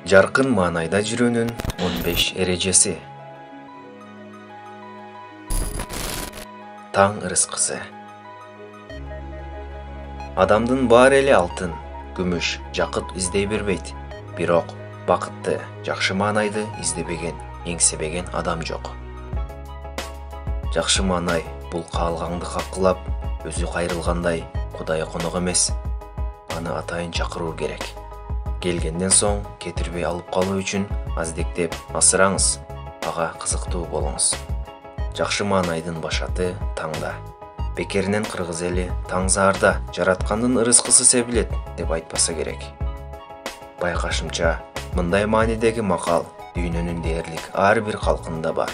Жаркын маанайда жүрүүнүн 15 эрежеси. Таң ырыскысы. Адамдын баары эле алтын, күмүш, жакыт издей бербейт. Бирок бакытты, жакшы маанайды издебеген, эңсебеген адам жок. Жакшы маанай бул каалгаңды каккылап, өзү кайрылгандай Кудай конок эмес. Аны атайын чакыруу керек. Келгенден соң кетирбей алып калуу үчүн аздектеп асыраңыз, ага кызыктуу болуңуз. Жакшы маанайдын башаты таңда. Бекеринен кыргыз эли таң заарда жараткандын ырыскысы себилет деп айтпаса керек. Байкашымча, мындай маанидеги макал дүйнөнүн дээрлик ар бир калкында бар.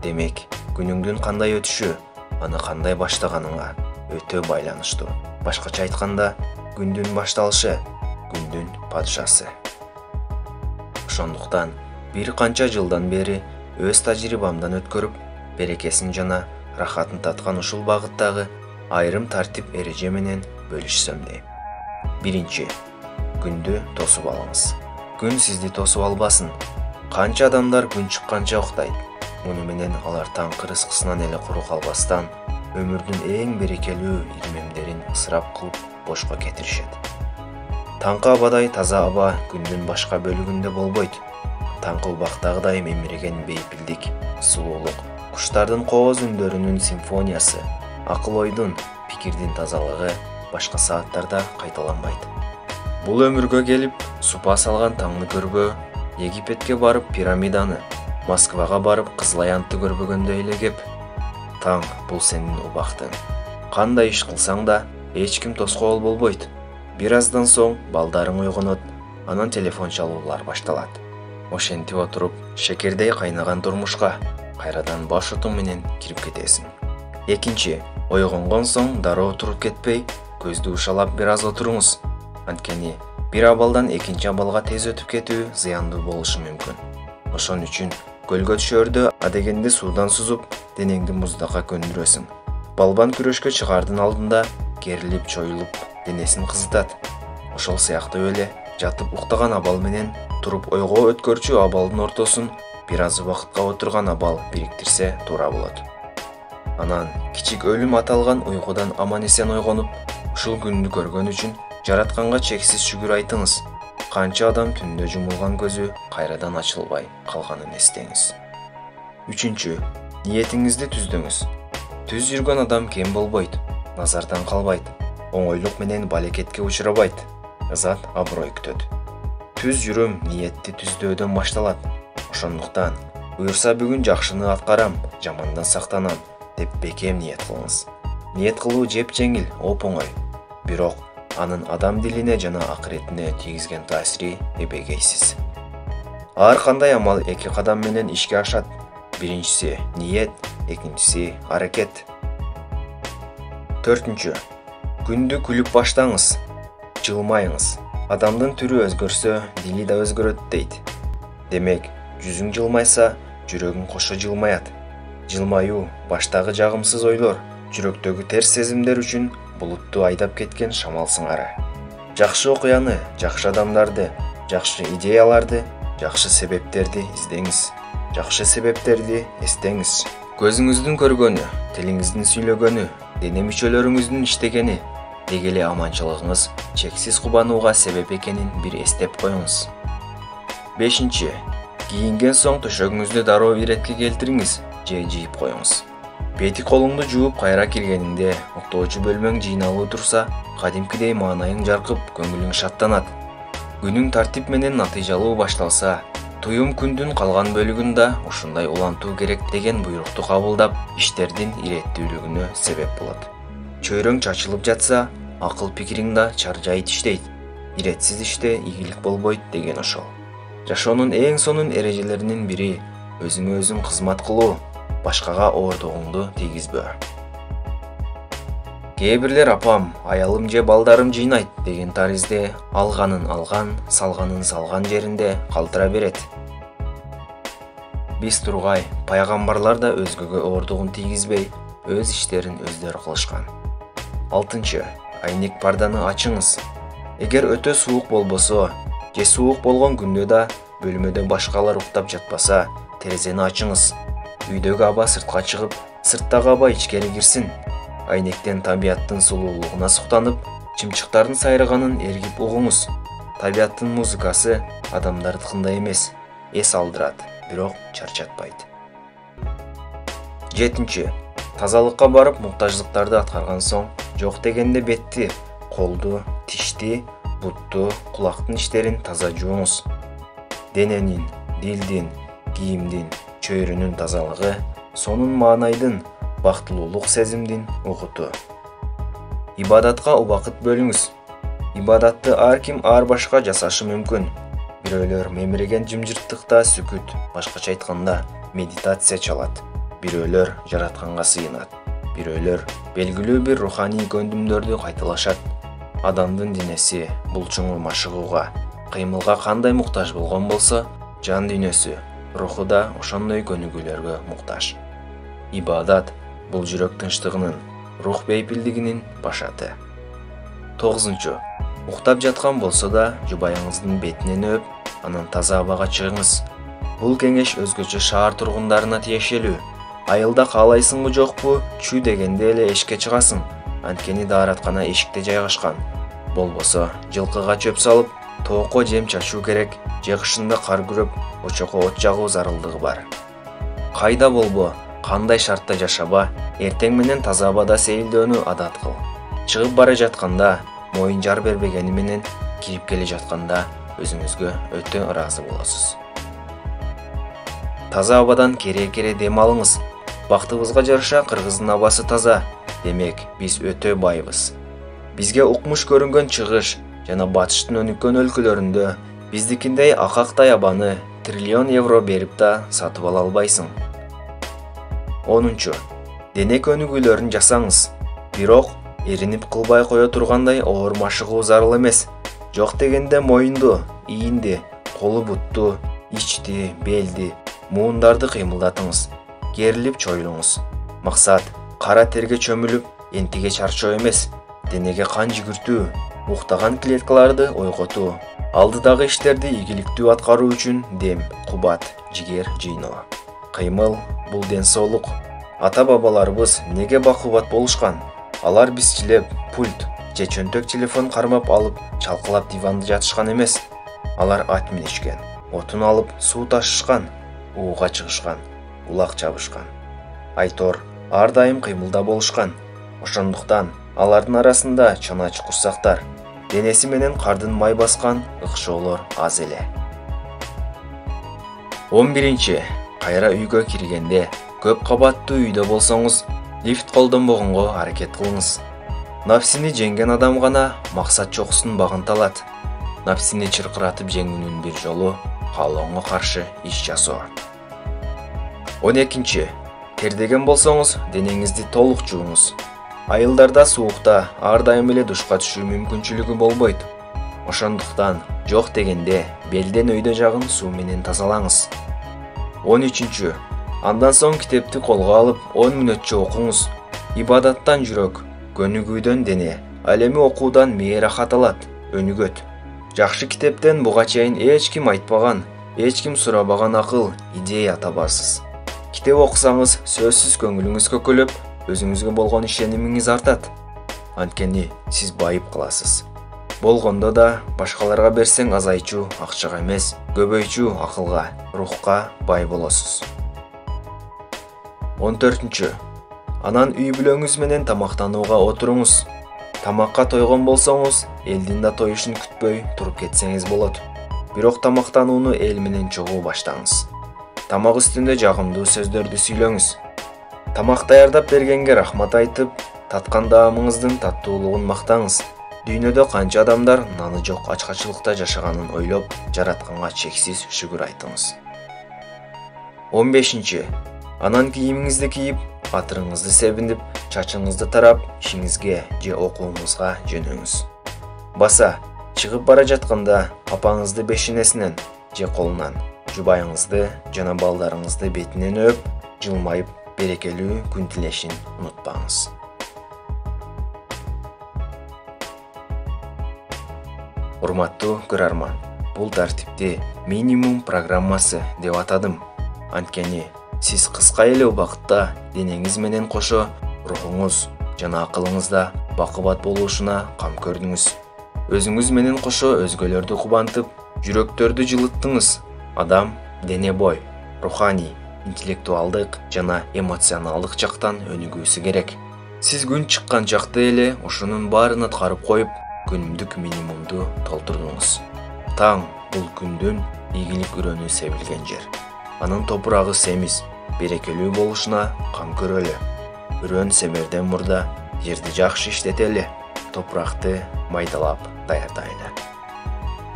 Демек, күнүңдүн кандай өтүшү, аны кандай баштаганыңа өтө байланыштуу. Башкача айтканда, күндүн башталышы күндүн падышасы. Ошондуктан бир канча жылдан бери өз тажрыйбамдан өткөрүп, берекесин жана рахатын таткан ушул багыттагы айрым тартип эреже менен бөлүшсөм дейм. Биринчи, күндү тосуп алыңыз. Күн сизди тосуп албасын. Канча адамдар күн чыкканча уктайт. Муну менен алар таң кырыскысынан эле куру калбастан, өмүрдүн эң берекелүү ирмемдерин ысырап кылып бошко кетиришет. Таңкы абадай таза аба күндүн башка бөлүгүндө болбойт. Таңкы убактагыдай мемиреген бейпилдик, сулуулук, куштардын кооз үндөрүнүн симфониясы, акыл-ойдун, пикирдин тазалыгы башка сааттарда кайталанбайт. Бул өмүргө келип, супа салган таңды көрбөө, Египетке барып пирамиданы, Москвага барып Кызыл Аянтты көрбөгөндөй эле кеп. Таң бул сенин убактың. Кандай иш кылсаң да, эч ким тоскоол болбойт. Бир аздан соң балдарың ойгонот, анан телефон чалуулар башталат. Ошентип отуруп, шекердей кайнаган турмушка кайрадан баш отуң менен кирип кетесиң. Экинчи, ойгонгон соң дароо туруп кетпей, көздү ушалап бир аз отуруңуз. Анткени бир абалдан экинчи абалга тез өтүп кетүү зыяндуу болушу мүмкүн. Ошон үчүн көлгө түшөрдө адегенде суудан сузуп, денеңди муздакка көндүрөсүң. Балбан күрөшкө чыгаардын алдында керилип чоюлуп, денесин кызытат. Ошол сыяктуу эле жатып уктаган абал менен туруп ойго өткөрчү абалдын ортосун бир аз убакытка отурган абал бириктирсе туура болот. Анан кичик өлүм аталган уйкудан аман-эсен ойгонуп, ушул күндү көргөн үчүн жаратканга чексиз шүгүр айтыңыз. Канча адам түндө жумулган көзү кайрадан ачылбай калганын эстеңиз. Үчүнчү, ниетиңизди түздүңүз. Түз жүргөн адам кем болбойт, назардан калбайт, оңойлук менен балекетке учурабайт, ызат аброй күтөт. Түз жүрүм ниетти түздөөдөн башталат. Ошондуктан буюрса бүгүн жакшыны аткарам, жамандан сактанам деп бекем ниет кылыңыз. Ниет кылуу жеп жеңил, оп-оңой. Бирок анын адам дилине жана акыретине тийгизген таасири эбегейсиз. Ар кандай амал эки кадам менен ишке ашат. Биринчиси ниет, экинчиси аракет. Төртүнчү, күндү күлүп баштаңыз. Жылмайыңыз. Адамдын түрү өзгөрсө, дили да өзгөрөт дейт. Демек, жүзүң жылмайса, жүрөгүң кошо жылмаят. Жылмаюу баштагы жагымсыз ойлор, жүрөктөгү терс сезимдер үчүн булутту айдап кеткен шамал сыңары. Жакшы окуяны, жакшы адамдарды, жакшы идеяларды, жакшы себептерди издеңиз. Жакшы себептерди эстеңиз. Көзүңүздүн көргөнү, тилиңиздин сүйлөгөнү, дене мүчөлөрүңүздүн иштегени, деги эле аманчылыгыңыз чексиз кубанууга себеп экенин бир эстеп коюңуз. Бешинчи, кийинген соң төшөгүңүздү дароо иретке келтириңиз же жийип коюңуз. Бети колуңду жууп кайра киргениңде уктоочу бөлмөң жыйналуу турса, кадимкидей маанайың жаркып, көңүлүң шаттанат. Күнүң тартип менен натыйжалуу башталса, туюм күндүн калган бөлүгүндө ушундай улантуу керек деген буйрукту кабылдап, иштердин иреттүүлүгүнө себеп болот. Чөйрөң чачылып жатса, акыл пикириң да чаржайыт иштейт. Иретсиз иште ийгилик болбойт деген ошол. Жашоонун эң сонун эрежелеринин бири өзүңө өзүң кызмат кылуу, башкага оордугуңду тийгизбөө. Кээ бирлер апам, аялым же балдарым жыйнайт деген таризде алганын алган, салганын салган жеринде калтыра берет. Биз тургай, пайгамбарлар да өзгөгө оордугун тийгизбей, өз иштерин өздөрү кылышкан. 6. Айнек парданы ачыңыз. Эгер өтө суук болбосо, же суук болгон күндө да бөлмөдө башкалар уктап жатпаса, терезени ачыңыз. Үйдөгү аба сыртка чыгып, сырттагы аба ичкери кирсин. Айнектен табияттын сулуулугуна суктанып, чымчыктардын сайраганын эргип угуңуз. Табияттын музыкасы адамдардыкындай эмес, эс алдырат, бирок чарчатпайт. 7. Тазалыкка барып муктаждыктарды аткарган соң, жок дегенде бетти, колду, тишти, бутту, кулактын иштерин таза жууңуз. Дененин, дилдин, кийимдин, чөйрөнүн тазалыгы сонун маанайдын, бактылуулук сезимдин угуту. Ибадатка убакыт бөлүңүз. Ибадатты ар ким ар башка жасашы мүмкүн. Бирөөлөр мемиреген жымжырттыкта сүкүт, башкача айтканда медитация чалат. Бирөөлөр жаратканга сыйынат. Бирөөлөр белгилүү бир руханий көндүмдөрдү кайталашат. Адамдын денеси булчуңу машыгууга, кыймылга кандай муктаж болгон болсо, жан дүйнөсү, руху да ошондой көнүгүүлөргө муктаж. Ибадат бул жүрөк тынчтыгынын, рух бейпилдигинин башаты. 9. Уктап жаткан болсо да жубайыңыздын бетинен өп, анан таза абага чыгыңыз. Бул кеңеш өзгөчө шаар тургундарына тиешелүү. Айылда каалайсыңбы жокпу, чүй дегенде эле эшикке чыгасың. Анткени даараткана эшикте жайгашкан. Болбосо жылкыга чөп салып, тоокко жем чачуу керек, же кышында кар күрөп, очокко от жагуу зарылдыгы бар. Кайда болбо, кандай шартта жашаба, эртең менен таза абада сейилдөөнү адат кыл. Чыгып бара жатканда, моюн жар бербегени менен, кирип келе жатканда өзүңүзгө өтө ыраазы болосуз. Таза абадан кере-кере дем алыңыз. Бактыбызга жараша кыргыздын абасы таза. Демек, биз өтө байбыз. Бизге укмуш көрүнгөн чыгыш жана батыштын өнүккөн өлкөлөрүндө биздикиндей акактай абаны триллион евро берип да сатып ала албайсың. 10. Дене көнүгүүлөрүн жасаңыз. Бирок, эринип кылбай кое тургандай оор машыгуу зарыл эмес. Жок дегенде моюнду, ийинди, колу бутту, ичти, белди, муундарды кыймылдатыңыз. Керилип чоюлуңуз. Максат кара терге чөмүлүп, энтиге чарчоо эмес, денеге кан жүгүртүү, уктаган клеткаларды ойготуу, алдыдагы иштерди ийгиликтүү аткаруу үчүн дем, кубат, жигер жыйноо. Кыймыл бул ден соолук. Ата-бабаларыбыз неге бакубат болушкан? Алар бизчилеп пульт же чөнтөк телефон кармап алып, чалкалап диванда жатышкан эмес. Алар ат минишкен, отун алып суу ташышкан, ууга чыгышкан, улак чабышкан. Айтор ар дайым кыймылда болушкан. Ошондуктан алардын арасында чанач курсактар, денеси менен кардын май баскан ыкшоолор аз эле. 11. Кайра үйгө киргенде, көп кабаттуу үйдө болсоңуз, лифт колдонбогонго аракет кылыңыз. Нафсини жеңген адам гана максат чокусун багынталат. Нафсини чыркыратып жеңүүнүн бир жолу каалооңо каршы иш жасоо. 12. Тердеген болсоңуз, денеңизди толук жууңуз. Айылдарда суукта ар дайым эле душка түшүү мүмкүнчүлүгү болбойт. Ошондуктан жок дегенде белден өйдө жагын суу менен тазалаңыз. 13. Андан соң китепти колго алып 10 мүнөтчө окуңуз. Ибадаттан жүрөк, көнүгүүдөн дене, ал эми окуудан мээ рахат алат, өнүгөт. Жакшы китептен буга чейин эч ким айтпаган, эч ким сурабаган акыл, идея табарсыз. Китеп окусаңыз, сөзсүз көңүлүңүз көкөлөп, өзүңүзгө болгон ишенимиңиз артат. Анткени сиз байып каласыз. Болгондо да башкаларга берсең азайчу акчага эмес, көбөйчү акылга, рухка бай болосуз. 14. Анан үй бүлөңүз менен тамактанууга отуруңуз. Тамакка тойгон болсоңуз, элдин да тоюшун күтпөй туруп кетсеңиз болот. Бирок тамактанууну эл менен чогуу баштаңыз. Тамак үстүндө жагымдуу сөздөрдү сүйлөңүз. Тамак даярдап бергенге рахмат айтып, таткан даамыңыздын таттуулугун мактаңыз. Дүйнөдө канча адамдар наны жок ачкачылыкта жашаганын ойлоп, жаратканга чексиз шүгүр айтыңыз. 15. Анан кийимиңизди кийип, атырыңызды себинип, чачыңызды тарап, ишиңизге же окууңузга жөнөңүз. Баса, чыгып бара жатканда апаңызды бешенесинен же колунан, жубайыңызды жана балдарыңызды бетинен өп, жылмайып, берекелүү күн тилешин унутпаңыз. Урматтуу көрөрман, бул тартипти минимум программасы деп атадым. Анткени сиз кыска эле убакытта денеңиз менен кошо рухуңуз жана акылыңызда бакубат болушуна кам көрдүңүз. Өзүңүз менен кошо өзгөлөрдү кубантып, жүрөктөрдү жылыттыңыз. Адам дене бой, руханий, интеллектуалдык жана эмоционалдык жактан өнүгүүсү керек. Сиз күн чыккан жакта эле ушунун баарын аткарып коюп, күнүмдүк минимумду толтурдуңуз. Таң бул күндүн ийгилик үрөнү себилген жер. Анын топурагы семиз, берекелүү болушуна кам көрөлү. Үрөн себерден мурда жерди жакшы иштетели, топуракты майдалап даярдайлы.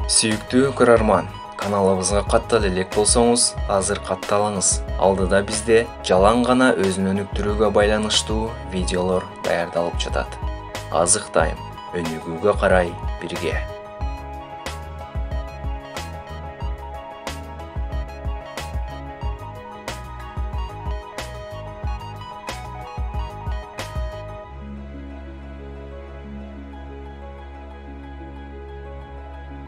Сүйүктүү көрөрман, каналыбызга каттала элек болсоңуз, азыр катталыңыз. Алдыда бизде жалаң гана өзүн өнүктүрүүгө байланыштуу видеолор даярдалып жатат. Азык дайым, өнүгүүгө карай бирге.